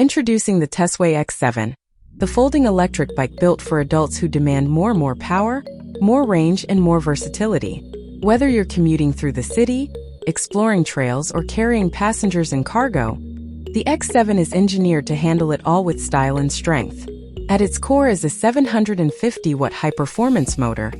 Introducing the TESWAY X7, the folding electric bike built for adults who demand more power, more range, and more versatility. Whether you're commuting through the city, exploring trails, or carrying passengers and cargo, the X7 is engineered to handle it all with style and strength. At its core is a 750-watt high-performance motor,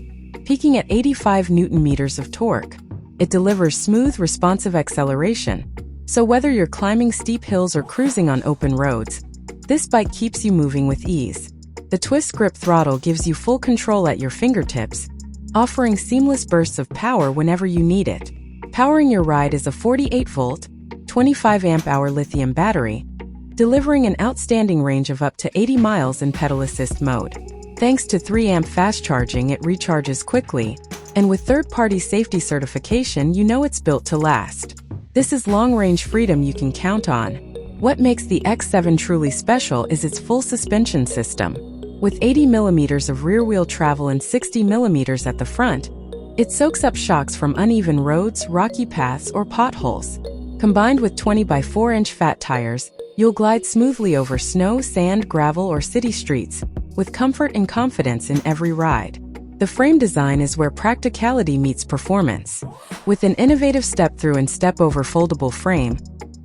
peaking at 85 Nm of torque. It delivers smooth, responsive acceleration, so whether you're climbing steep hills or cruising on open roads, this bike keeps you moving with ease. The twist grip throttle gives you full control at your fingertips, offering seamless bursts of power whenever you need it. Powering your ride is a 48V, 25Ah lithium battery, delivering an outstanding range of up to 80 miles in pedal assist mode. Thanks to 3A fast charging, it recharges quickly, and with third-party safety certification, you know it's built to last. This is long-range freedom you can count on. What makes the X7 truly special is its full suspension system. With 80 mm of rear-wheel travel and 60 mm at the front, it soaks up shocks from uneven roads, rocky paths, or potholes. Combined with 20x4-inch fat tires, you'll glide smoothly over snow, sand, gravel, or city streets, with comfort and confidence in every ride. The frame design is where practicality meets performance. With an innovative step-through and step-over foldable frame,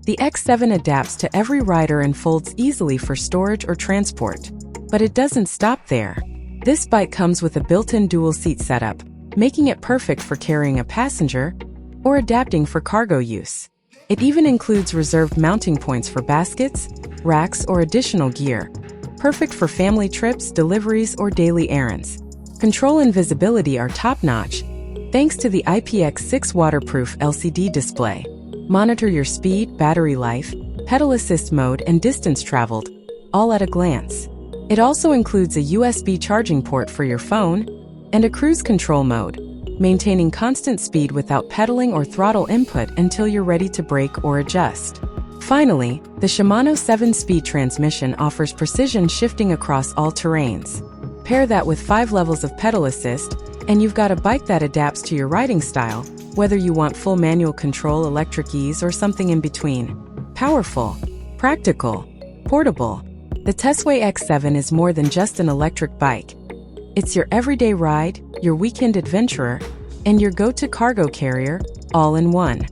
the X7 adapts to every rider and folds easily for storage or transport. But it doesn't stop there. This bike comes with a built-in dual-seat setup, making it perfect for carrying a passenger or adapting for cargo use. It even includes reserved mounting points for baskets, racks, or additional gear, perfect for family trips, deliveries, or daily errands. Control and visibility are top-notch, thanks to the IPX6 waterproof LCD display. Monitor your speed, battery life, pedal assist mode, and distance traveled, all at a glance. It also includes a USB charging port for your phone and a cruise control mode, maintaining constant speed without pedaling or throttle input until you're ready to brake or adjust. Finally, the Shimano 7-speed transmission offers precision shifting across all terrains. Pair that with 5 levels of pedal assist, and you've got a bike that adapts to your riding style, whether you want full manual control, electric ease, or something in between. Powerful, practical, portable. The TESWAY X7 is more than just an electric bike. It's your everyday ride, your weekend adventurer, and your go-to cargo carrier, all in one.